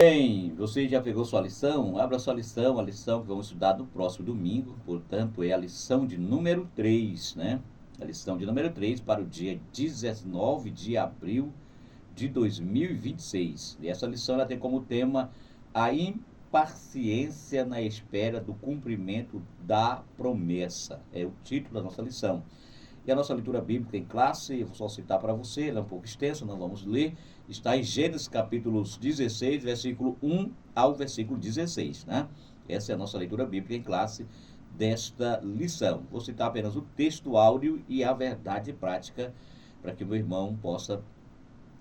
Bem, você já pegou sua lição? Abra sua lição, a lição que vamos estudar no próximo domingo, portanto, é a lição de número 3, né? A lição de número 3 para o dia 19 de abril de 2026. E essa lição ela tem como tema a impaciência na espera do cumprimento da promessa. É o título da nossa lição. E a nossa leitura bíblica em classe, eu vou só citar para você, ela é um pouco extensa, não vamos ler, está em Gênesis capítulos 16, versículo 1 ao versículo 16, né? Essa é a nossa leitura bíblica em classe desta lição. Vou citar apenas o texto áudio e a verdade prática, para que o meu irmão possa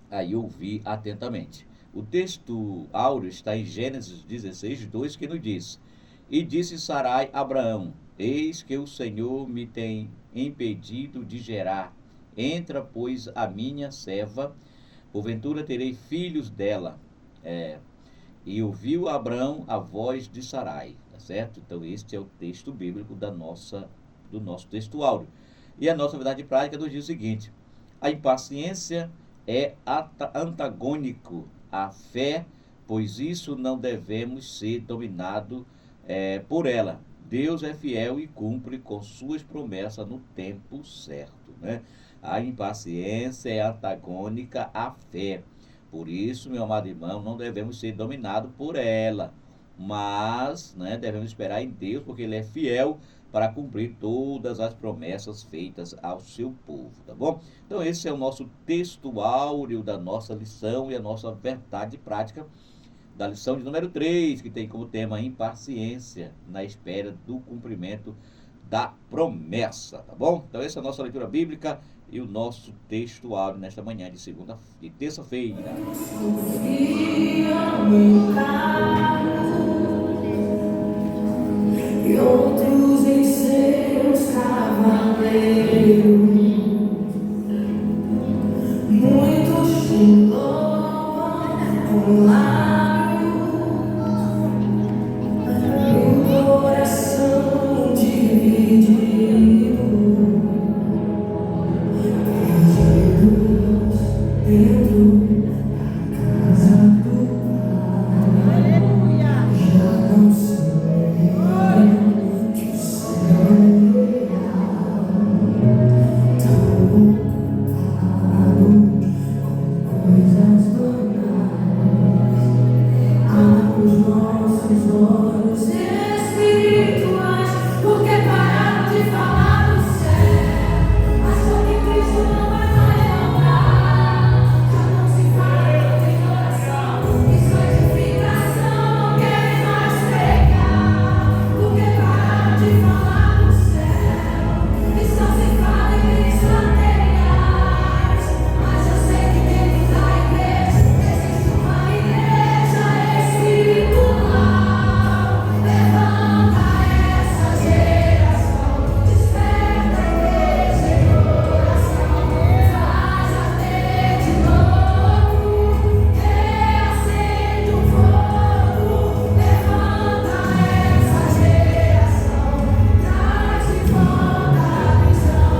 aí ouvir atentamente. O texto áureo está em Gênesis 16, 2, que nos diz: E disse Sarai a Abraão: Eis que o Senhor me tem impedido de gerar. Entra, pois, a minha serva, porventura terei filhos dela. E ouviu Abraão a voz de Sarai, tá certo? Então este é o texto bíblico do nosso texto áureo. E a nossa verdade prática nos diz o seguinte: a impaciência é antagônico à fé, pois isso não devemos ser dominado por ela. Deus é fiel e cumpre com suas promessas no tempo certo, né? A impaciência é antagônica à fé. Por isso, meu amado irmão, não devemos ser dominados por ela, mas, né, devemos esperar em Deus, porque Ele é fiel para cumprir todas as promessas feitas ao seu povo, tá bom? Então esse é o nosso texto áureo da nossa lição e a nossa verdade prática da lição de número 3, que tem como tema impaciência na espera do cumprimento da promessa, tá bom? Então essa é a nossa leitura bíblica e o nosso texto áureo nesta manhã de terça-feira. E outros em seus cavaleiros, muitos te louvam com lábios, e um coração dividido, perdidos dentro da casa do Pai. Já não sei que será tão ocupado com coisas banais. Abra os nossos olhos espirituais, porque pararam de falar do céu. Achou que Cristo não vai mais voltar. Já não se fala de oração e santificação, não querem mais pregar, porque pararam de falar do céu e só se fala em bens materiais. Mas eu sei que dentro da igreja existe uma igreja espiritual. Levanta essa geração, desperta a igreja em oração, faz arder de novo, reacende o fogo. Levanta essa geração, traz de volta a visão,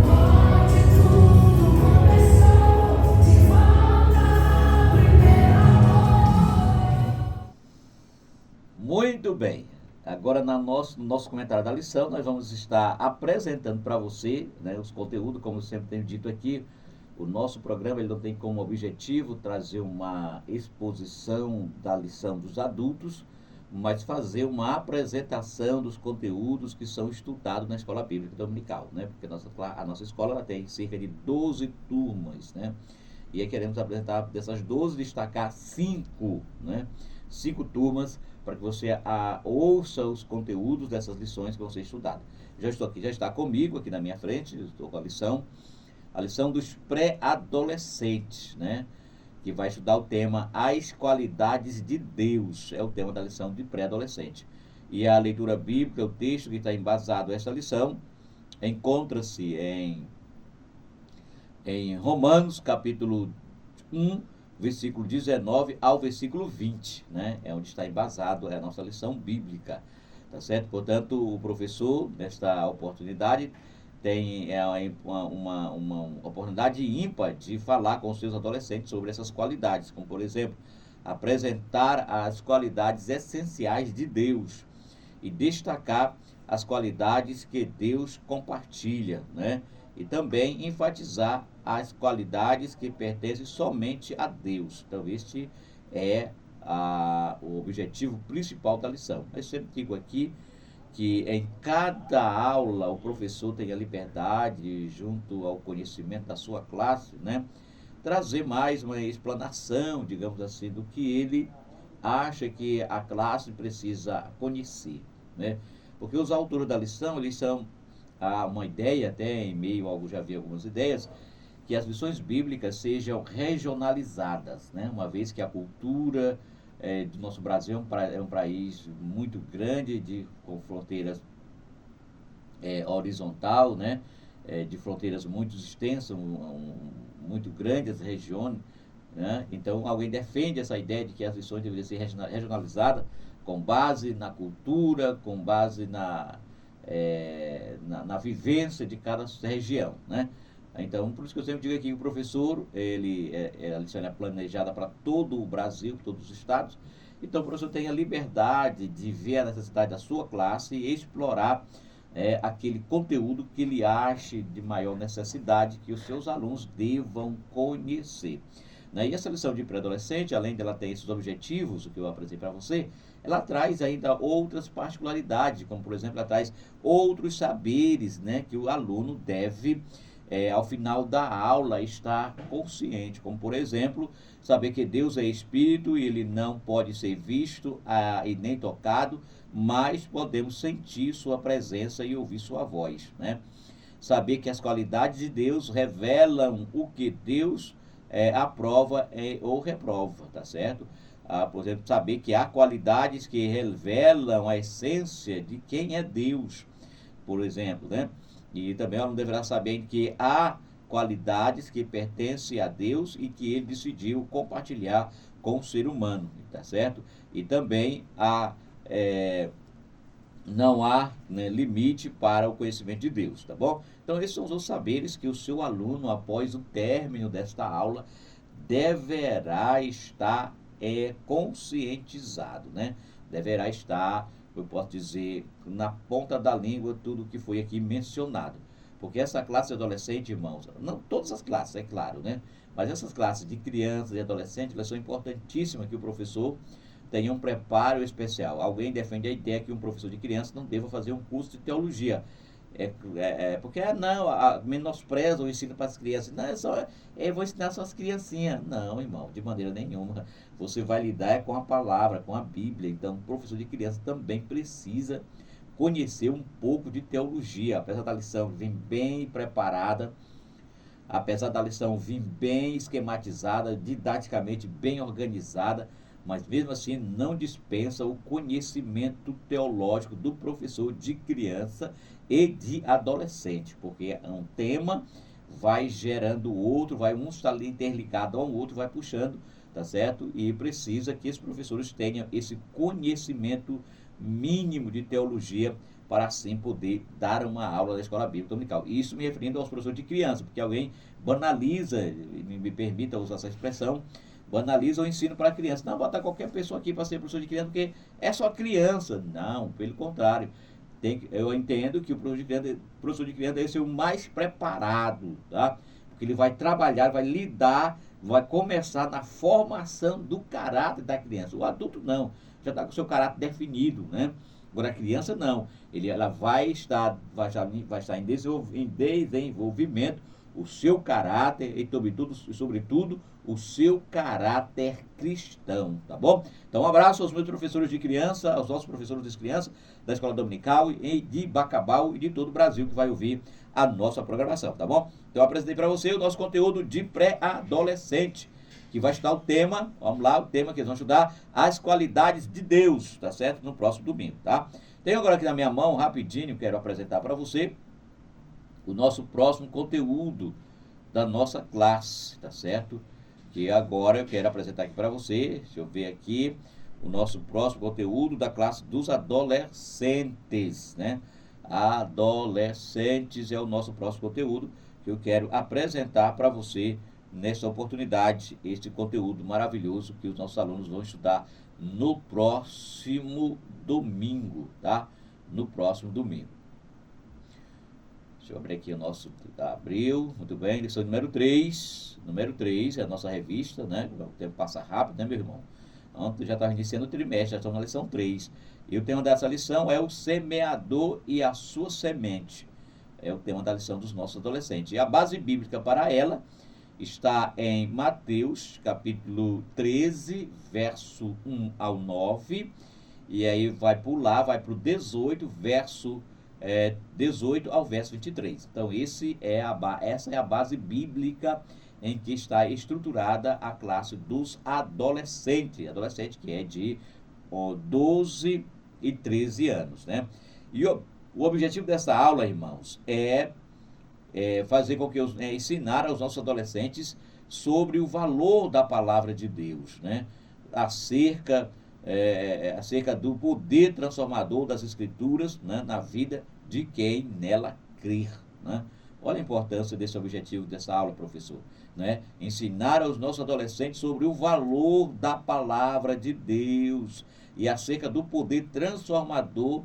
onde tudo começou, de volta ao primeiro amor. Muito bem. Agora, no nosso comentário da lição, nós vamos estar apresentando para você, né, os conteúdos, como eu sempre tenho dito aqui. O nosso programa ele não tem como objetivo trazer uma exposição da lição dos adultos, mas fazer uma apresentação dos conteúdos que são estudados na Escola Bíblica Dominical, né? Porque a nossa escola ela tem cerca de 12 turmas, né? E aí queremos apresentar dessas 12, destacar 5, né? 5 turmas para que você ouça os conteúdos dessas lições que vão ser estudadas. Já estou aqui, já está comigo aqui na minha frente, estou com a lição dos pré-adolescentes, né? Que vai estudar o tema As Qualidades de Deus, é o tema da lição de pré-adolescente. E a leitura bíblica, o texto que está embasado essa lição, encontra-se em Romanos, capítulo 1, versículo 19 ao versículo 20, né? É onde está embasado a nossa lição bíblica, tá certo? Portanto, o professor, nesta oportunidade, tem uma oportunidade ímpar de falar com os seus adolescentes sobre essas qualidades, como, por exemplo, apresentar as qualidades essenciais de Deus e destacar as qualidades que Deus compartilha, né? E também enfatizar as qualidades que pertencem somente a Deus. Então, este é o objetivo principal da lição. Eu sempre digo aqui que em cada aula o professor tem a liberdade, junto ao conhecimento da sua classe, né, trazer mais uma explanação, digamos assim, do que ele acha que a classe precisa conhecer, né? Porque os autores da lição, eles são uma ideia, até em meio ao já vi algumas ideias, que as lições bíblicas sejam regionalizadas, né? Uma vez que a cultura do nosso Brasil é um país muito grande, com fronteiras horizontal, né? De fronteiras muito extensas, muito grandes regiões, né? Então, alguém defende essa ideia de que as lições deveriam ser regionalizadas com base na cultura, com base na vivência de cada região, né? Então, por isso que eu sempre digo aqui que o professor, a lição é planejada para todo o Brasil, todos os estados. Então, o professor tem a liberdade de ver a necessidade da sua classe e explorar aquele conteúdo que ele ache de maior necessidade que os seus alunos devam conhecer, né? E essa lição de pré-adolescente, além dela ter esses objetivos, o que eu apresentei para você, ela traz ainda outras particularidades, como, por exemplo, ela traz outros saberes, né, que o aluno deve, ao final da aula, estar consciente, como, por exemplo, saber que Deus é Espírito e Ele não pode ser visto e nem tocado, mas podemos sentir Sua presença e ouvir Sua voz, né? Saber que as qualidades de Deus revelam o que Deus aprova ou reprova, tá certo? Por exemplo, saber que há qualidades que revelam a essência de quem é Deus, por exemplo, né? E também ela não deverá saber que há qualidades que pertencem a Deus e que Ele decidiu compartilhar com o ser humano, tá certo? E também não há, né, limite para o conhecimento de Deus, tá bom? Então, esses são os saberes que o seu aluno, após o término desta aula, deverá estar conscientizado, né? Deverá estar, eu posso dizer, na ponta da língua tudo que foi aqui mencionado. Porque essa classe adolescente, irmãos, não todas as classes, é claro, né? Mas essas classes de crianças e adolescentes, elas são importantíssimas que o professor tenha um preparo especial. Alguém defende a ideia que um professor de criança não deva fazer um curso de teologia. Porque menospreza o ensino para as crianças. Não, vou ensinar só as criancinhas. Não, irmão, de maneira nenhuma. Você vai lidar com a palavra, com a Bíblia. Então, o professor de criança também precisa conhecer um pouco de teologia. Apesar da lição vir bem preparada, apesar da lição vir bem esquematizada, didaticamente bem organizada, mas mesmo assim não dispensa o conhecimento teológico do professor de criança e de adolescente, porque um tema vai gerando outro, um está ali interligado ao outro, vai puxando, tá certo? E precisa que esses professores tenham esse conhecimento mínimo de teologia para assim poder dar uma aula da escola bíblica dominical. Isso me referindo aos professores de criança, porque alguém banaliza, me permita usar essa expressão, banaliza o ensino para criança. Não, botar qualquer pessoa aqui para ser professor de criança, porque é só criança. Não, pelo contrário. Eu entendo que o professor de criança deve ser o mais preparado, tá? Porque ele vai trabalhar, vai lidar, vai começar na formação do caráter da criança. O adulto não, já está com o seu caráter definido, né? Agora a criança não, ela vai estar em desenvolvimento, o seu caráter e sobretudo o seu caráter cristão, tá bom? Então, um abraço aos meus professores de criança, aos nossos professores de criança da Escola Dominical e de Bacabal e de todo o Brasil que vai ouvir a nossa programação, tá bom? Então, eu apresentei para você o nosso conteúdo de pré-adolescente, que vai estudar o tema, vamos lá, o tema que eles vão estudar, as qualidades de Deus, tá certo? No próximo domingo, tá? Tenho agora aqui na minha mão, rapidinho, quero apresentar para você o nosso próximo conteúdo da nossa classe, tá certo? Que agora eu quero apresentar aqui para você, deixa eu ver aqui, o nosso próximo conteúdo da classe dos adolescentes, né? Adolescentes é o nosso próximo conteúdo que eu quero apresentar para você nesta oportunidade, este conteúdo maravilhoso que os nossos alunos vão estudar no próximo domingo, tá? No próximo domingo. Deixa eu abrir aqui o nosso... Abriu, muito bem, lição número 3. Número 3 é a nossa revista, né? O tempo passa rápido, né, meu irmão? Ontem já estava iniciando o trimestre, já estamos na lição 3. E o tema dessa lição é o semeador e a sua semente. É o tema da lição dos nossos adolescentes. E a base bíblica para ela está em Mateus, capítulo 13, verso 1 ao 9. E aí vai pular, vai para o 18, verso 18 ao verso 23. Então, essa é a base bíblica em que está estruturada a classe dos adolescentes. Adolescente que é de 12 e 13 anos, né? E o objetivo dessa aula, irmãos, é fazer com que ensinar aos nossos adolescentes sobre o valor da palavra de Deus, né? Acerca do poder transformador das Escrituras, né, na vida de quem nela crer, né? Olha a importância desse objetivo dessa aula, professor, né? Ensinar aos nossos adolescentes sobre o valor da palavra de Deus e acerca do poder transformador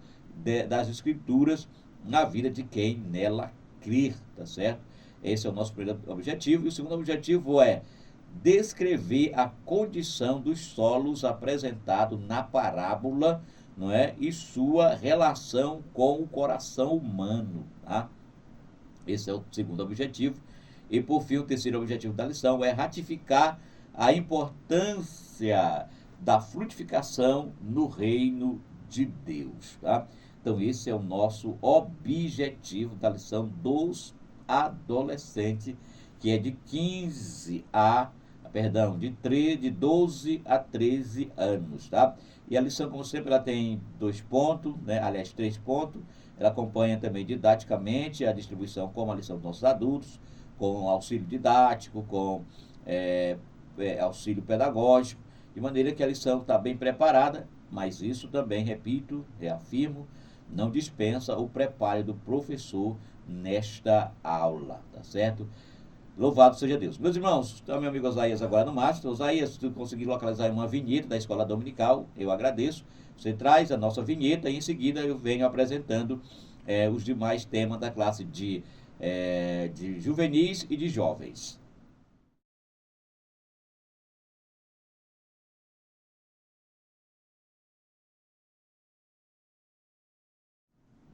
das Escrituras na vida de quem nela crer, tá certo? Esse é o nosso primeiro objetivo. E o segundo objetivo é descrever a condição dos solos apresentado na parábola, não é? E sua relação com o coração humano, tá? Esse é o segundo objetivo. E por fim, o terceiro objetivo da lição é ratificar a importância da frutificação no reino de Deus, tá? Então esse é o nosso objetivo da lição dos adolescentes, que é de 12 a 13 anos, tá? E a lição, como sempre, ela tem 2 pontos, né? Aliás, 3 pontos. Ela acompanha também didaticamente a distribuição como a lição dos nossos adultos, com auxílio didático, com auxílio pedagógico, de maneira que a lição está bem preparada, mas isso também, repito, reafirmo, não dispensa o preparo do professor nesta aula, tá certo? Louvado seja Deus. Meus irmãos, está meu amigo Osaías agora no Master. Osaías, se tu conseguir localizar uma vinheta da Escola Dominical, eu agradeço. Você traz a nossa vinheta e em seguida eu venho apresentando os demais temas da classe de juvenis e de jovens.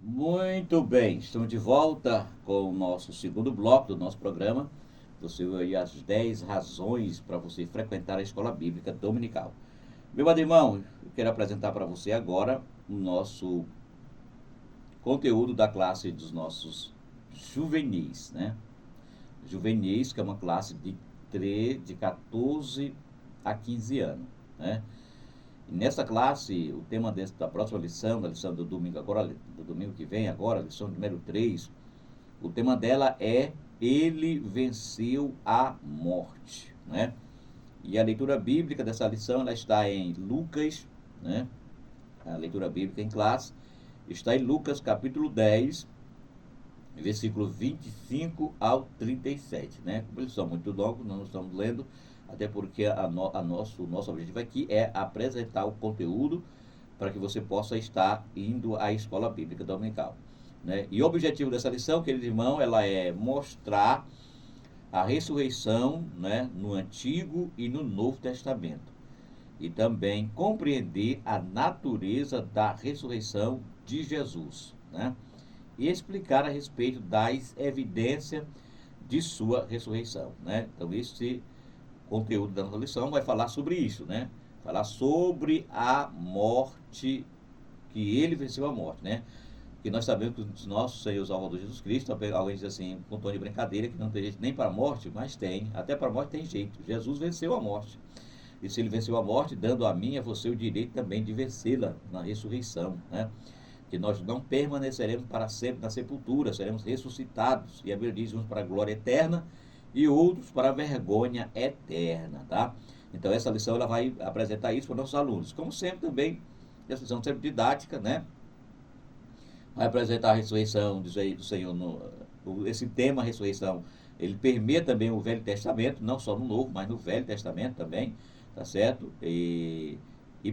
Muito bem, estamos de volta com o nosso segundo bloco do nosso programa. Você viu aí as 10 razões para você frequentar a Escola Bíblica Dominical. Meu irmão, eu quero apresentar para você agora o nosso conteúdo da classe dos nossos juvenis, né? Juvenis, que é uma classe de 14 a 15 anos, né? E nessa classe, o tema da próxima lição, da lição do domingo agora, do domingo que vem agora, lição número 3, o tema dela é Ele venceu a morte, né? E a leitura bíblica dessa lição, ela está em Lucas, né? A leitura bíblica em classe está em Lucas capítulo 10, versículo 25 ao 37, né? Como eles são muito longos, nós não estamos lendo, até porque o nosso objetivo aqui é apresentar o conteúdo para que você possa estar indo à Escola Bíblica Dominical, né? E o objetivo dessa lição, querido irmão, ela é mostrar a ressurreição, né, no Antigo e no Novo Testamento. E também compreender a natureza da ressurreição de Jesus, né? E explicar a respeito das evidências de sua ressurreição, né? Então, esse conteúdo da nossa lição vai falar sobre isso, né? Falar sobre a morte, que ele venceu a morte, né? Que nós sabemos que o nosso Senhor Salvador Jesus Cristo, alguém diz assim, com tom de brincadeira, que não tem jeito nem para a morte, mas tem, até para a morte tem jeito. Jesus venceu a morte. E se ele venceu a morte, dando a mim e a você o direito também de vencê-la na ressurreição, né? Que nós não permaneceremos para sempre na sepultura, seremos ressuscitados. E a Bíblia diz uns para a glória eterna e outros para a vergonha eterna, tá? Então essa lição ela vai apresentar isso para nossos alunos. Como sempre também, essa lição sempre didática, né? Vai apresentar a ressurreição do Senhor, esse tema ressurreição Ele permeia também o Velho Testamento, não só no Novo, mas no Velho Testamento também, tá certo? E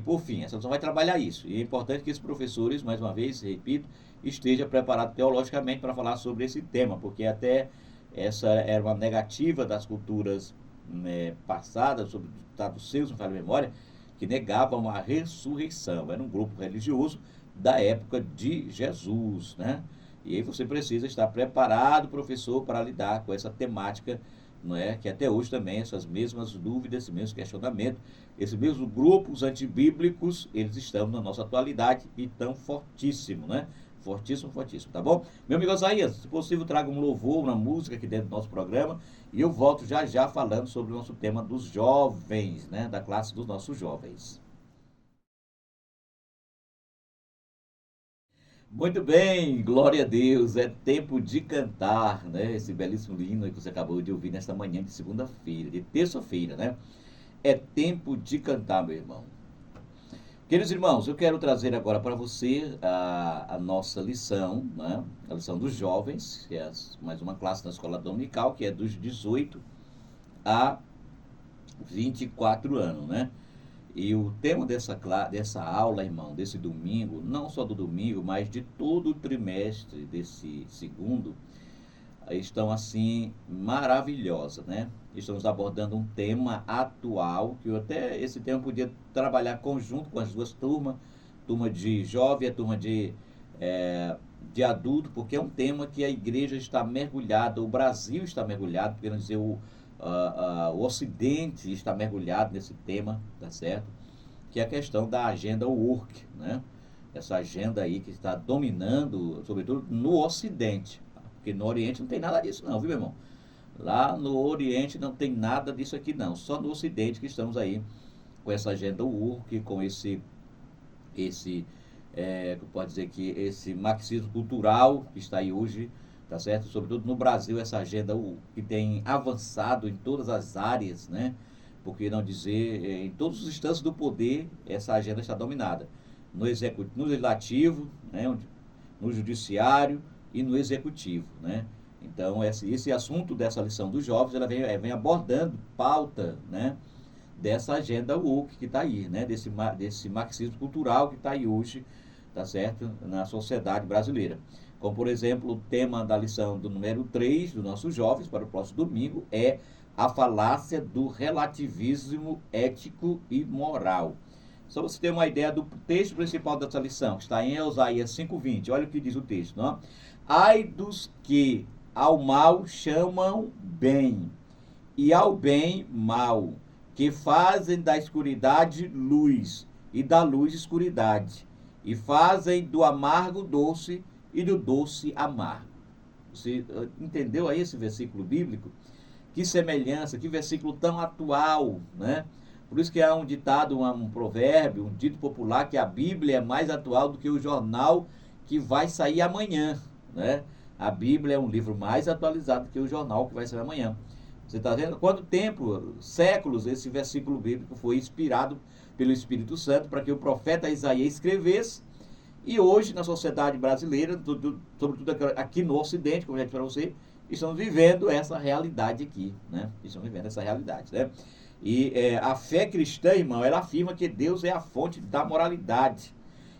por fim, essa lição vai trabalhar isso. E é importante que esses professores, mais uma vez, repito, estejam preparados teologicamente para falar sobre esse tema, porque até essa era uma negativa das culturas, né, passadas, sobre o Estado Seu, se não falha a memória, que negavam a ressurreição. Era um grupo religioso da época de Jesus, né? E aí você precisa estar preparado, professor, para lidar com essa temática, não é? Que até hoje também essas mesmas dúvidas, esse mesmo questionamento, esses mesmos grupos antibíblicos, eles estão na nossa atualidade e estão fortíssimo, né? Fortíssimo, fortíssimo, tá bom? Meu amigo Isaías, se possível, traga um louvor, uma música aqui dentro do nosso programa e eu volto já já falando sobre o nosso tema dos jovens, né? Da classe dos nossos jovens. Muito bem, glória a Deus, é tempo de cantar, né? Esse belíssimo hino que você acabou de ouvir nesta manhã de segunda-feira, de terça-feira, né? É tempo de cantar, meu irmão. Queridos irmãos, eu quero trazer agora para você a nossa lição, né? A lição dos jovens, que é mais uma classe na escola dominical, que é dos 18 a 24 anos, né? E o tema dessa aula, irmão, desse domingo, não só do domingo, mas de todo o trimestre desse segundo, estão assim maravilhosas, né? Estamos abordando um tema atual, que eu até esse tema podia trabalhar conjunto com as duas turmas, turma de jovem e a turma de adulto, porque é um tema que a igreja está mergulhada, o Brasil está mergulhado, querendo dizer, o Ocidente está mergulhado nesse tema, tá certo? Que é a questão da agenda work, né? Essa agenda aí que está dominando, sobretudo no Ocidente, porque no Oriente não tem nada disso não, viu, meu irmão? Lá no Oriente não tem nada disso aqui não, só no Ocidente que estamos aí com essa agenda work, com pode dizer que esse marxismo cultural que está aí hoje, tá certo? Sobretudo no Brasil, essa agenda que tem avançado em todas as áreas, né? Por que não dizer, em todos os instantes do poder, essa agenda está dominada. No legislativo, né? No judiciário e no executivo, né? Então, esse assunto dessa lição dos jovens, ela vem abordando pauta, né? Dessa agenda woke que está aí, né? Desse marxismo cultural que está aí hoje, tá certo? Na sociedade brasileira. Como, por exemplo, o tema da lição do número 3 dos nossos jovens para o próximo domingo é a falácia do relativismo ético e moral. Só você ter uma ideia do texto principal dessa lição, que está em Oséias 5:20. Olha o que diz o texto, não? Ai dos que ao mal chamam bem, e ao bem mal, que fazem da escuridade luz, e da luz escuridade, e fazem do amargo doce, e do doce amargo. Você entendeu aí esse versículo bíblico? Que semelhança, que versículo tão atual, né? Por isso que há um ditado, um provérbio, um dito popular, que a Bíblia é mais atual do que o jornal que vai sair amanhã, né? A Bíblia é um livro mais atualizado do que o jornal que vai sair amanhã. Você está vendo quanto tempo, séculos, esse versículo bíblico foi inspirado pelo Espírito Santo para que o profeta Isaías escrevesse. E hoje, na sociedade brasileira, sobretudo aqui no Ocidente, como eu já disse para você, estamos vivendo essa realidade aqui, né? Estamos vivendo essa realidade, né? E a fé cristã, irmão, ela afirma que Deus é a fonte da moralidade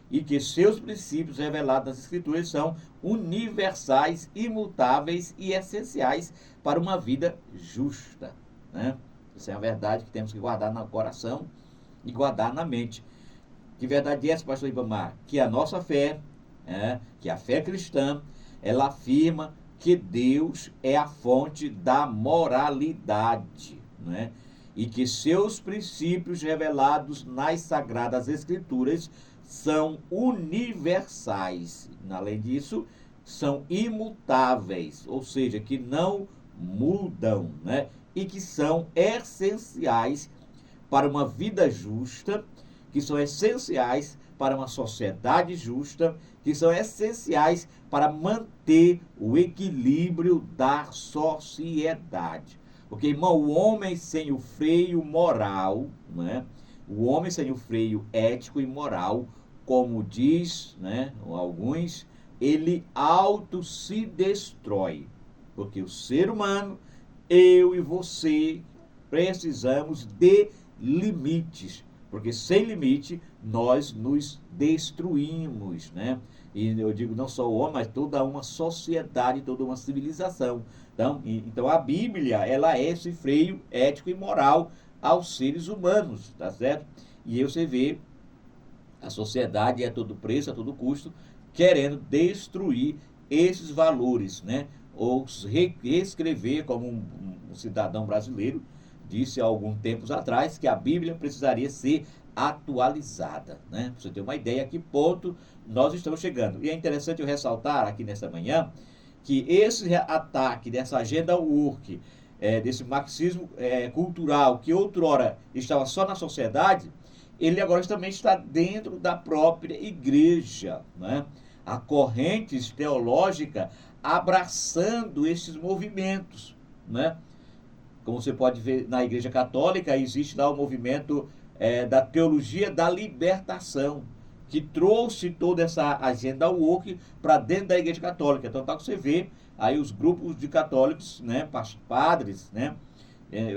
e que seus princípios revelados nas Escrituras são universais, imutáveis e essenciais para uma vida justa, né? Isso é a verdade que temos que guardar no coração e guardar na mente. Que verdade é essa, pastor Ibamar? Que a nossa fé, que a fé cristã, ela afirma que Deus é a fonte da moralidade, né? E que seus princípios revelados nas Sagradas Escrituras são universais. Além disso, são imutáveis, ou seja, que não mudam, né? E que são essenciais para uma vida justa, que são essenciais para uma sociedade justa, que são essenciais para manter o equilíbrio da sociedade. Porque, irmão, o homem sem o freio moral, né? O homem sem o freio ético e moral, como diz, né, alguns, ele auto se destrói. Porque o ser humano eu e você precisamos de limites, porque sem limite nós nos destruímos, né? E eu digo não só o homem, mas toda uma sociedade, toda uma civilização. Então a Bíblia, ela é esse freio ético e moral aos seres humanos, tá certo? E aí você vê a sociedade a todo preço, a todo custo, querendo destruir esses valores, né? Ou reescrever, como um cidadão brasileiro disse há alguns tempos atrás, que a Bíblia precisaria ser atualizada, né? Pra você ter uma ideia a que ponto nós estamos chegando. E é interessante eu ressaltar aqui nesta manhã que esse ataque dessa agenda woke, desse marxismo cultural, que outrora estava só na sociedade, ele agora também está dentro da própria igreja, né? Há correntes teológicas abraçando esses movimentos, né? Como você pode ver na Igreja Católica, existe lá o movimento da teologia da libertação, que trouxe toda essa agenda woke para dentro da Igreja Católica. Então, tá que você vê aí os grupos de católicos, né, padres, né,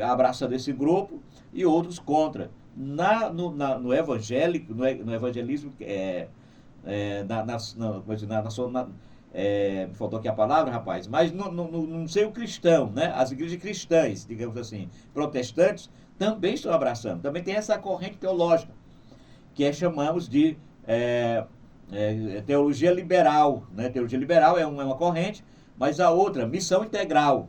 abraçando esse grupo e outros contra. No evangélico, no evangelismo, me faltou aqui a palavra, rapaz, mas no seio cristão, né, as igrejas cristãs, digamos assim, protestantes, também estão abraçando. Também tem essa corrente teológica, que chamamos de teologia liberal, né? Teologia liberal é uma corrente, mas a outra, missão integral,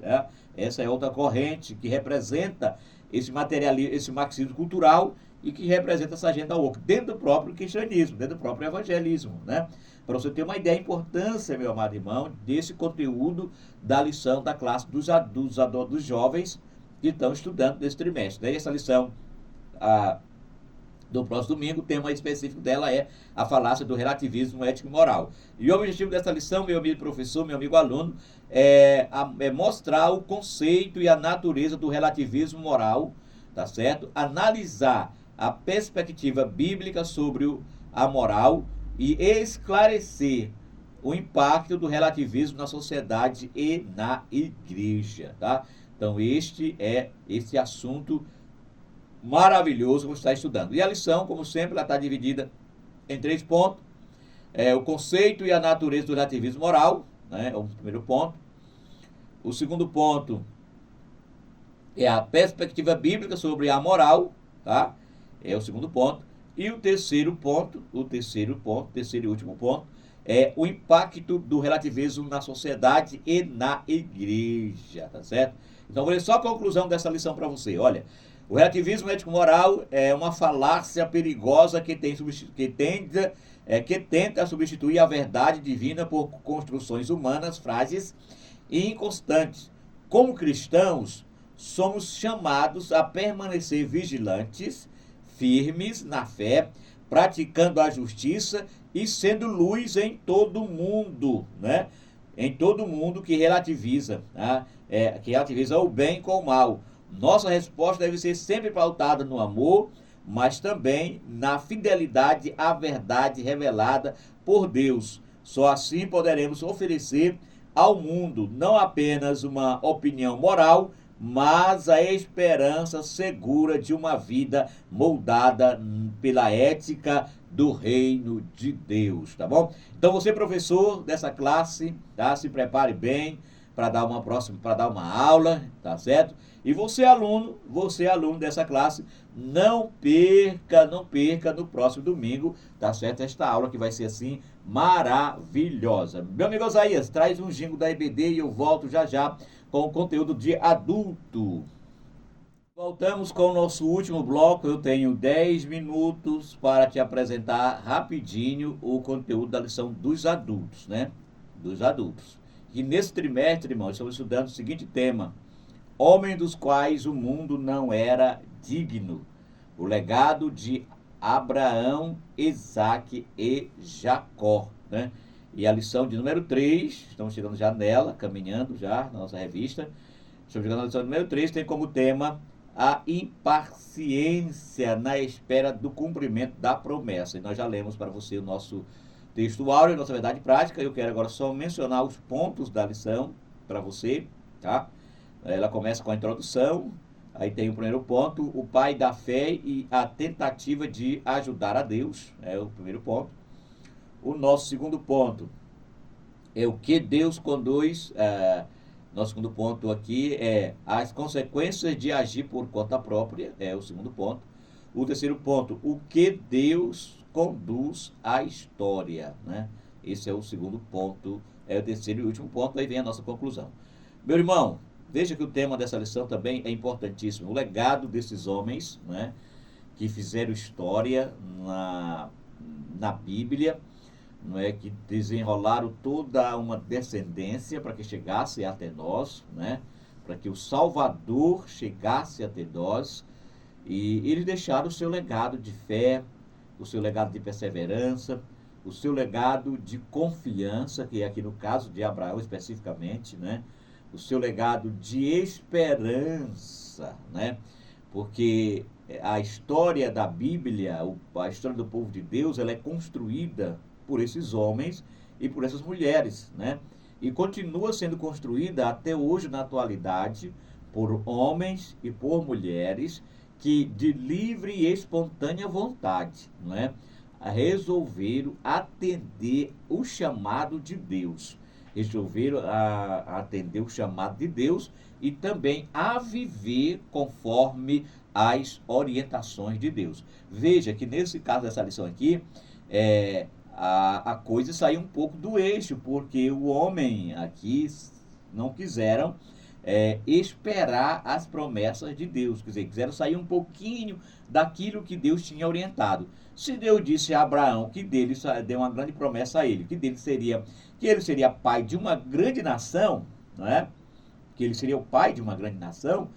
né? Essa é outra corrente que representa esse materialismo, esse marxismo cultural e que representa essa agenda woke dentro do próprio cristianismo, dentro do próprio evangelismo, né? Para você ter uma ideia da importância, meu amado irmão, desse conteúdo da lição da classe dos jovens que estão estudando nesse trimestre. Daí essa lição do próximo domingo, o tema específico dela é a falácia do relativismo ético e moral. E o objetivo dessa lição, meu amigo professor, meu amigo aluno, é mostrar o conceito e a natureza do relativismo moral, tá certo? Analisar a perspectiva bíblica sobre a moral e esclarecer o impacto do relativismo na sociedade e na igreja, tá? Então este é esse assunto maravilhoso que você está estudando. E a lição, como sempre, ela está dividida em 3 pontos. O conceito e a natureza do relativismo moral, né, é o primeiro ponto. O segundo ponto é a perspectiva bíblica sobre a moral, tá? É o segundo ponto. E o terceiro e último ponto, é o impacto do relativismo na sociedade e na igreja, tá certo? Então, vou ler só a conclusão dessa lição para você. Olha, o relativismo ético-moral é uma falácia perigosa que tenta substituir a verdade divina por construções humanas, frágeis e inconstantes. Como cristãos, somos chamados a permanecer vigilantes, firmes na fé, praticando a justiça e sendo luz em todo mundo, né? Em todo mundo que relativiza, tá? Que relativiza o bem com o mal. Nossa resposta deve ser sempre pautada no amor, mas também na fidelidade à verdade revelada por Deus. Só assim poderemos oferecer ao mundo não apenas uma opinião moral, mas a esperança segura de uma vida moldada pela ética do reino de Deus, tá bom? Então você, professor dessa classe, tá? Se prepare bem para dar uma aula, tá certo? E você aluno dessa classe, não perca no próximo domingo, tá certo? Esta aula que vai ser assim maravilhosa. Meu amigo Osaías, traz um jingle da EBD e eu volto já já com o conteúdo de adulto. Voltamos com o nosso último bloco. Eu tenho 10 minutos para te apresentar rapidinho o conteúdo da lição dos adultos, né? Dos adultos. E nesse trimestre, irmãos, estamos estudando o seguinte tema: homens dos quais o mundo não era digno. O legado de Abraão, Isaque e Jacó, né? E a lição de número 3, estamos chegando já nela, caminhando já na nossa revista. Estamos chegando na lição número 3, tem como tema a impaciência na espera do cumprimento da promessa. E nós já lemos para você o nosso texto áureo, a nossa verdade prática. Eu quero agora só mencionar os pontos da lição para você, tá? Ela começa com a introdução, aí tem o primeiro ponto, o pai da fé e a tentativa de ajudar a Deus, é o primeiro ponto. O nosso segundo ponto é o que Deus conduz, nosso segundo ponto aqui é as consequências de agir por conta própria, é o segundo ponto. O terceiro ponto, o que Deus conduz à história, né? Esse é o segundo ponto, é o terceiro e último ponto, aí vem a nossa conclusão. Meu irmão, veja que o tema dessa lição também é importantíssimo, o legado desses homens, né, que fizeram história na Bíblia, não é, que desenrolaram toda uma descendência para que chegasse até nós, né, para que o Salvador chegasse até nós, e eles deixaram o seu legado de fé, o seu legado de perseverança, o seu legado de confiança, que é aqui no caso de Abraão especificamente, né, o seu legado de esperança, né, porque a história da Bíblia, a história do povo de Deus, ela é construída por esses homens e por essas mulheres, né? E continua sendo construída até hoje, na atualidade, por homens e por mulheres que, de livre e espontânea vontade, né, resolveram atender o chamado de Deus. Resolveram atender o chamado de Deus e também a viver conforme as orientações de Deus. Veja que nesse caso dessa lição aqui, a coisa saiu um pouco do eixo, porque o homem aqui não quiseram esperar as promessas de Deus, quer dizer, quiseram sair um pouquinho daquilo que Deus tinha orientado. Se Deus disse a Abraão que dele deu uma grande promessa a ele, que ele seria pai de uma grande nação, não é? Que ele seria o pai de uma grande nação,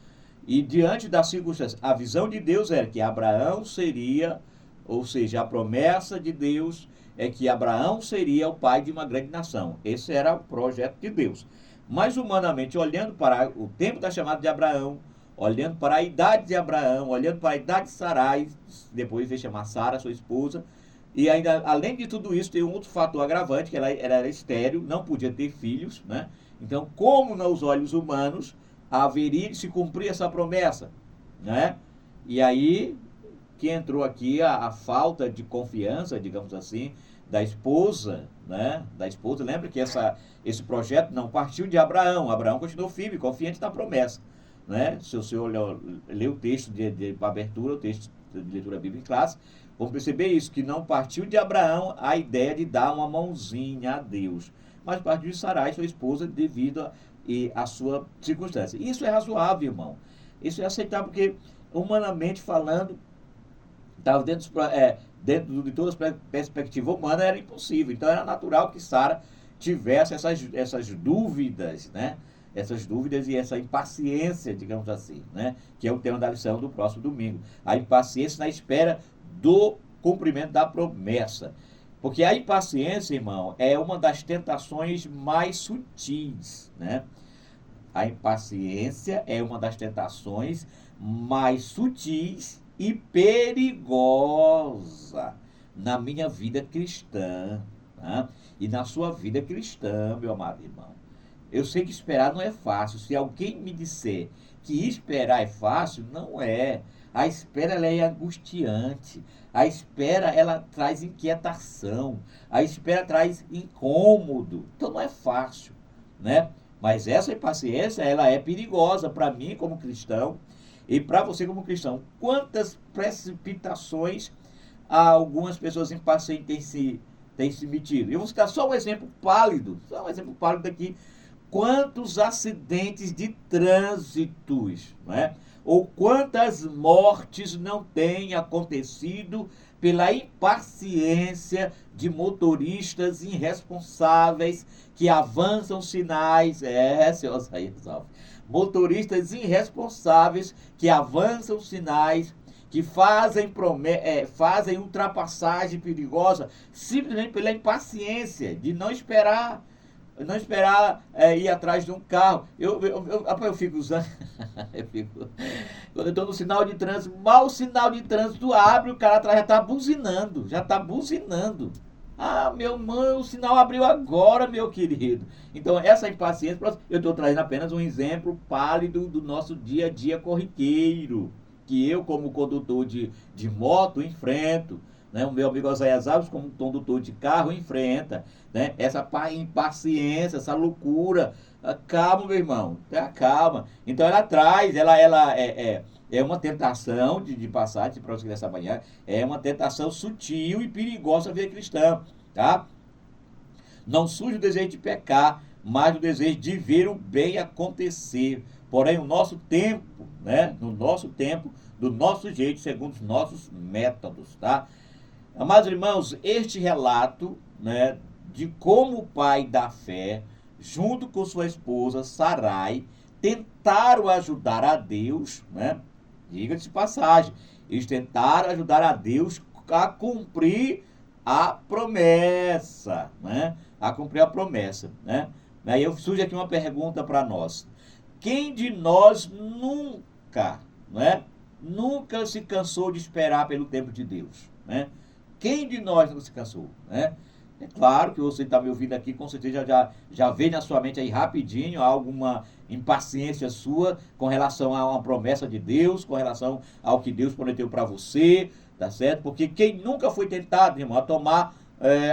e diante das circunstâncias, a visão de Deus era que Abraão seria, ou seja, a promessa de Deus é que Abraão seria o pai de uma grande nação. Esse era o projeto de Deus. Mas humanamente, olhando para o tempo da chamada de Abraão, olhando para a idade de Abraão, olhando para a idade de Sarai, depois veio chamar Sara, sua esposa, e ainda, além de tudo isso, tem um outro fator agravante, que ela era estéril, não podia ter filhos, né? Então, como nos olhos humanos, haveria de se cumprir essa promessa, né? E aí que entrou aqui a falta de confiança, digamos assim, da esposa, né? Da esposa. Lembra que esse projeto não partiu de Abraão. Abraão continuou firme, confiante na promessa, né? Se o senhor ler o texto de abertura, o texto de leitura bíblica em classe, vamos perceber isso, que não partiu de Abraão a ideia de dar uma mãozinha a Deus, mas partiu de Sarai, sua esposa, devido a sua circunstância. Isso é razoável, irmão. Isso é aceitável, porque, humanamente falando, estava dentro de toda a perspectiva humana, era impossível. Então, era natural que Sara tivesse essas dúvidas, né? Essas dúvidas e essa impaciência, digamos assim, né? Que é o tema da lição do próximo domingo. A impaciência na espera do cumprimento da promessa. Porque a impaciência, irmão, é uma das tentações mais sutis, né? A impaciência é uma das tentações mais sutis e perigosa na minha vida cristã, tá? E na sua vida cristã, meu amado irmão. Eu sei que esperar não é fácil. Se alguém me disser que esperar é fácil, não é. A espera, ela é angustiante. A espera, ela traz inquietação. A espera traz incômodo. Então não é fácil, né? Mas essa impaciência, ela é perigosa para mim como cristão e para você como cristão. Quantas precipitações algumas pessoas impacientes têm se metido? Eu vou citar só um exemplo pálido aqui. Quantos acidentes de trânsitos, não é? Ou quantas mortes não têm acontecido pela impaciência de motoristas irresponsáveis que avançam sinais, seu Osaías Alves, motoristas irresponsáveis que avançam sinais, que fazem ultrapassagem perigosa, simplesmente pela impaciência de não esperar ir atrás de um carro. Eu fico usando, quando eu estou no sinal de trânsito, mal o sinal de trânsito abre, o cara atrás já está buzinando, Ah, meu irmão, o sinal abriu agora, meu querido. Então, essa impaciência, eu estou trazendo apenas um exemplo pálido do nosso dia a dia corriqueiro, que eu, como condutor de moto, enfrento. Né? O meu amigo Oséias Alves, como condutor de carro, enfrenta. Né? Essa impaciência, essa loucura. Calma, meu irmão, calma. Então, ela traz, é uma tentação de passagem, para você nessa manhã, é uma tentação sutil e perigosa da vida cristã, tá? Não surge o desejo de pecar, mas o desejo de ver o bem acontecer. Porém, o nosso tempo, né? No nosso tempo, do nosso jeito, segundo os nossos métodos, tá? Amados irmãos, este relato, né, de como o pai da fé, junto com sua esposa Sarai, tentaram ajudar a Deus, né? Diga-se de passagem, eles tentaram ajudar a Deus a cumprir a promessa, né? A cumprir a promessa, né? Aí surge aqui uma pergunta para nós. Quem de nós nunca, né? Nunca se cansou de esperar pelo tempo de Deus, né? Quem de nós não se cansou, né? É claro que você está me ouvindo aqui, com certeza já veio na sua mente aí rapidinho alguma impaciência sua com relação a uma promessa de Deus, com relação ao que Deus prometeu para você, tá certo? Porque quem nunca foi tentado, irmão, a tomar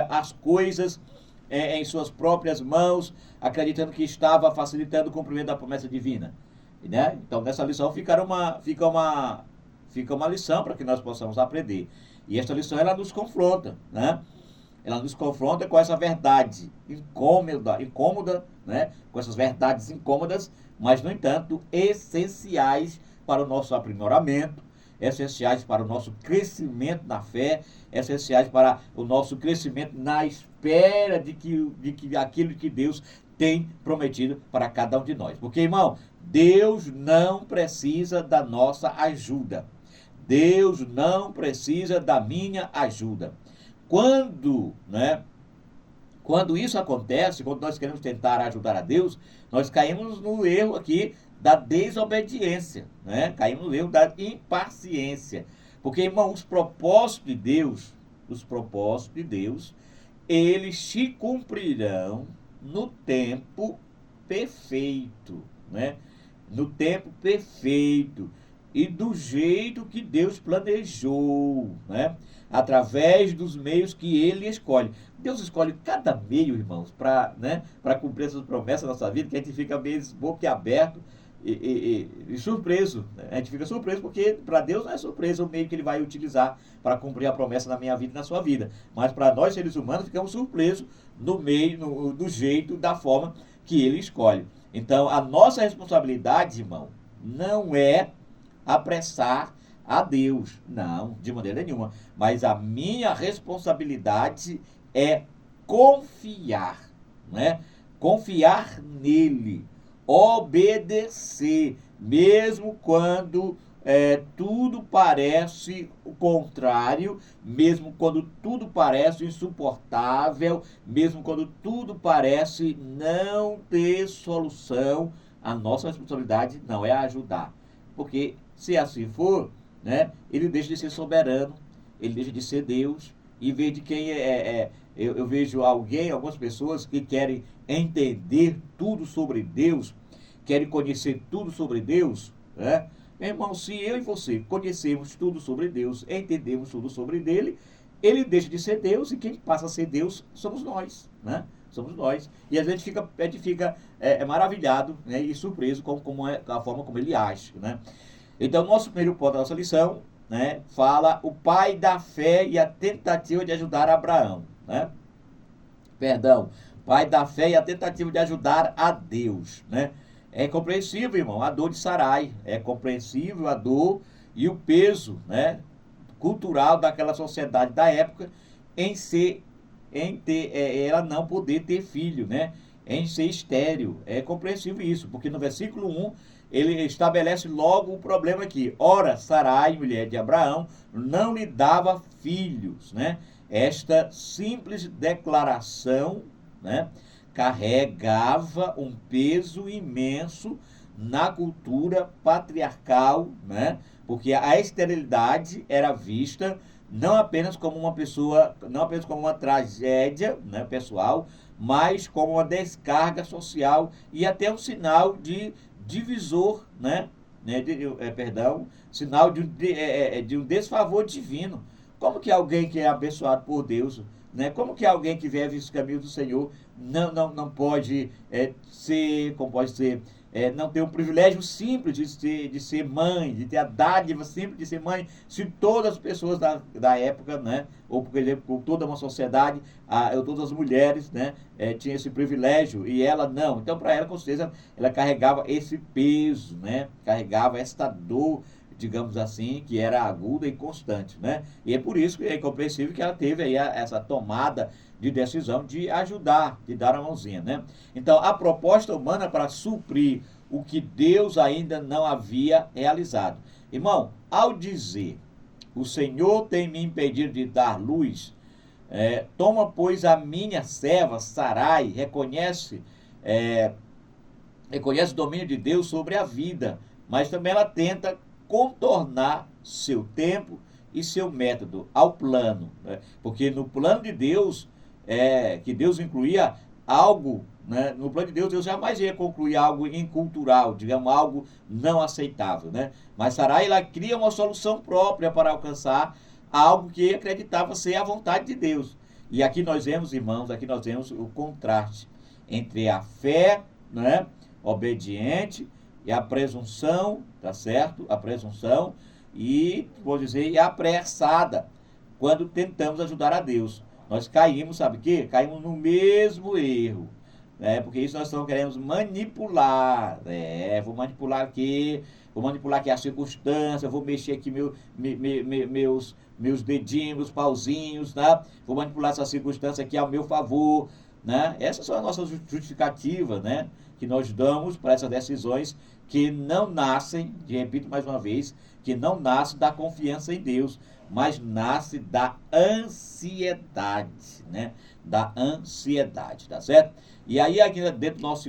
as coisas em suas próprias mãos, acreditando que estava facilitando o cumprimento da promessa divina, né? Então, nessa lição fica uma lição para que nós possamos aprender. E esta lição, ela nos confronta, né? Ela nos confronta com essa verdade incômoda, né? Com essas verdades incômodas, mas, no entanto, essenciais para o nosso aprimoramento, essenciais para o nosso crescimento na fé, essenciais para o nosso crescimento na espera de que aquilo que Deus tem prometido para cada um de nós. Porque, irmão, Deus não precisa da nossa ajuda. Deus não precisa da minha ajuda. Quando isso acontece, quando nós queremos tentar ajudar a Deus, nós caímos no erro aqui da desobediência, né? Caímos no erro da impaciência. Porque, irmão, os propósitos de Deus, eles se cumprirão no tempo perfeito, né? No tempo perfeito e do jeito que Deus planejou, né? Através dos meios que Ele escolhe. Deus escolhe cada meio, irmãos, para cumprir essas promessas na nossa vida, que a gente fica meio boquiaberto e surpreso. Né? A gente fica surpreso porque para Deus não é surpresa o meio que Ele vai utilizar para cumprir a promessa na minha vida e na sua vida. Mas para nós, seres humanos, ficamos surpresos no meio, do jeito, da forma que Ele escolhe. Então, a nossa responsabilidade, irmão, não é apressar a Deus, não, de maneira nenhuma, mas a minha responsabilidade é confiar, né? Confiar nele, obedecer, mesmo quando tudo parece o contrário, mesmo quando tudo parece insuportável, mesmo quando tudo parece não ter solução. A nossa responsabilidade não é ajudar, porque se assim for, né, ele deixa de ser soberano, ele deixa de ser Deus, em vez de quem eu vejo algumas pessoas que querem entender tudo sobre Deus, querem conhecer tudo sobre Deus, né? Meu irmão, se eu e você conhecemos tudo sobre Deus, entendemos tudo sobre dele, ele deixa de ser Deus e quem passa a ser Deus somos nós, né? Somos nós. E a gente fica maravilhado, né, e surpreso com a forma como ele age, né? Então, nosso primeiro ponto da nossa lição, né, fala o pai da fé e a tentativa de ajudar Abraão, né? Perdão, pai da fé e a tentativa de ajudar a Deus, né? É compreensível, irmão, a dor de Sarai, é compreensível a dor e o peso, né, cultural daquela sociedade da época ela não poder ter filho, né? Em ser estéril. É compreensível isso, porque no versículo 1 ele estabelece logo o problema aqui. Ora, Sarai, mulher de Abraão, não lhe dava filhos, né? Esta simples declaração, né, carregava um peso imenso na cultura patriarcal, né? Porque a esterilidade era vista não apenas como uma pessoa, não apenas como uma tragédia, né, pessoal, mas como uma descarga social e até um sinal de divisor, sinal de um desfavor divino. Como que alguém que é abençoado por Deus, né? Como que alguém que vive os caminhos do Senhor não pode ser, como pode ser, não ter um privilégio simples de ser mãe, de ter a dádiva simples de ser mãe, se todas as pessoas da época, né? Ou, por exemplo, toda uma sociedade, todas as mulheres, né? Tinham esse privilégio e ela não. Então, para ela, com certeza, ela carregava esse peso, né? Carregava esta dor, digamos assim, que era aguda e constante, né? E é por isso que é compreensível que ela teve aí essa tomada de decisão de ajudar, de dar a mãozinha, né? Então, a proposta humana para suprir o que Deus ainda não havia realizado. Irmão, ao dizer, o Senhor tem me impedido de dar luz, toma, pois, a minha serva, Sarai, reconhece o domínio de Deus sobre a vida, mas também ela tenta contornar seu tempo e seu método ao plano, né? Porque no plano de Deus, que Deus incluía algo, né? No plano de Deus, Deus jamais ia concluir algo incultural, digamos, algo não aceitável, né? Mas Sarai, ela cria uma solução própria para alcançar algo que acreditava ser a vontade de Deus. E aqui nós vemos, irmãos, aqui nós vemos o contraste entre a fé, né, obediente, e a presunção, tá certo? A presunção e, vou dizer, e a apressada, quando tentamos ajudar a Deus. Nós caímos, sabe o quê? Caímos no mesmo erro, né? Porque isso nós estamos querendo manipular, vou manipular aqui a circunstância, vou mexer aqui meus dedinhos, meus pauzinhos, né? Vou manipular essa circunstância aqui ao meu favor, né? Essas são as nossas justificativas, né? Que nós damos para essas decisões que não nascem, repito mais uma vez, que não nascem da confiança em Deus, mas nasce da ansiedade, né? Da ansiedade, tá certo? E aí, aqui dentro do nosso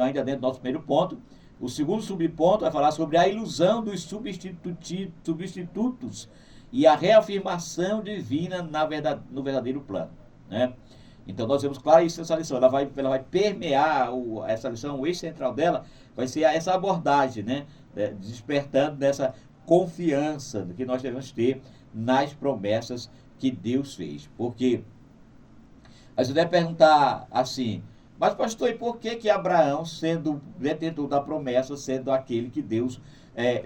ainda dentro do nosso primeiro ponto, o segundo subponto vai falar sobre a ilusão dos substitutos e a reafirmação divina no verdadeiro plano, né? Então, nós vemos claramente essa lição, ela vai permear, essa lição, o eixo central dela vai ser essa abordagem, né? Despertando dessa confiança que nós devemos ter nas promessas que Deus fez. Porque aí você deve perguntar assim, mas pastor, e por que Abraão, sendo detentor da promessa, sendo aquele que Deus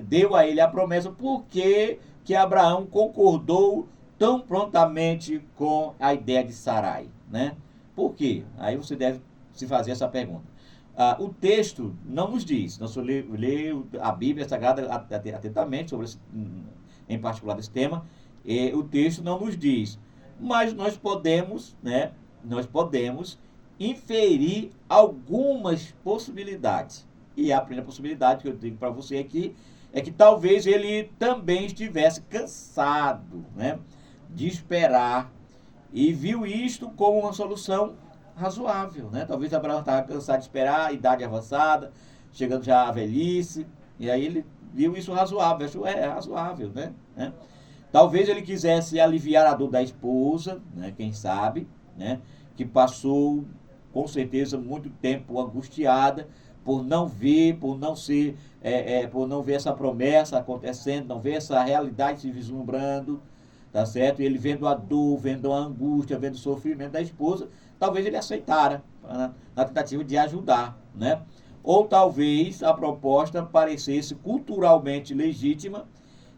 deu a ele a promessa, por que Abraão concordou tão prontamente com a ideia de Sarai, né? Por quê? Aí você deve se fazer essa pergunta. O texto não nos diz, nós lemos a Bíblia Sagrada atentamente sobre em particular esse tema, o texto não nos diz, mas nós podemos, né? Nós podemos inferir algumas possibilidades. E a primeira possibilidade que eu digo para você aqui é que talvez ele também estivesse cansado, né, de esperar e viu isto como uma solução razoável, né? Talvez Abraão estava cansado de esperar, a idade avançada, chegando já à velhice, e aí ele viu isso razoável, achou razoável, né? Talvez ele quisesse aliviar a dor da esposa, né? Quem sabe, né? Que passou com certeza muito tempo angustiada por não ver, por não ver essa promessa acontecendo, não ver essa realidade se vislumbrando, tá certo? E ele vendo a dor, vendo a angústia, vendo o sofrimento da esposa, talvez ele aceitara na tentativa de ajudar, né? Ou talvez a proposta parecesse culturalmente legítima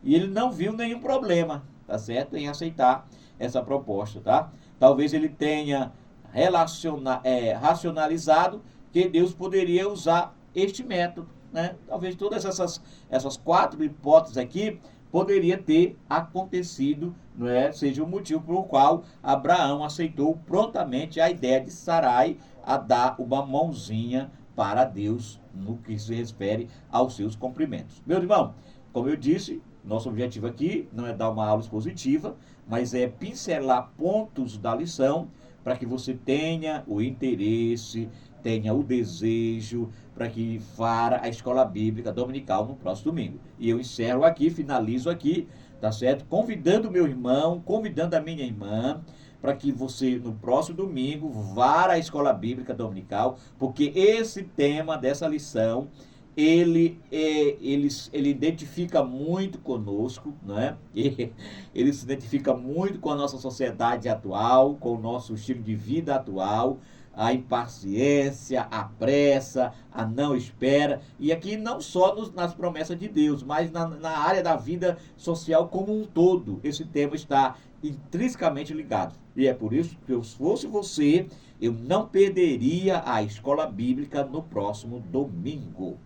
e ele não viu nenhum problema, tá certo? Em aceitar essa proposta, tá? Talvez ele tenha racionalizado que Deus poderia usar este método, né? Talvez todas essas quatro hipóteses aqui poderia ter acontecido, não é? Seja o motivo pelo qual Abraão aceitou prontamente a ideia de Sarai a dar uma mãozinha para Deus no que se refere aos seus cumprimentos. Meu irmão, como eu disse, nosso objetivo aqui não é dar uma aula expositiva, mas é pincelar pontos da lição para que você tenha o interesse, tenha o desejo para que vá a escola bíblica dominical no próximo domingo. E eu encerro aqui, finalizo aqui, tá certo? Convidando o meu irmão, convidando a minha irmã, para que você, no próximo domingo, vá à escola bíblica dominical, porque esse tema dessa lição, ele identifica muito conosco, né? Ele se identifica muito com a nossa sociedade atual, com o nosso estilo de vida atual, a impaciência, a pressa, a não espera, e aqui não só nas promessas de Deus, mas na área da vida social como um todo. Esse tema está intrinsecamente ligado. E é por isso que, se fosse você, eu não perderia a escola bíblica no próximo domingo.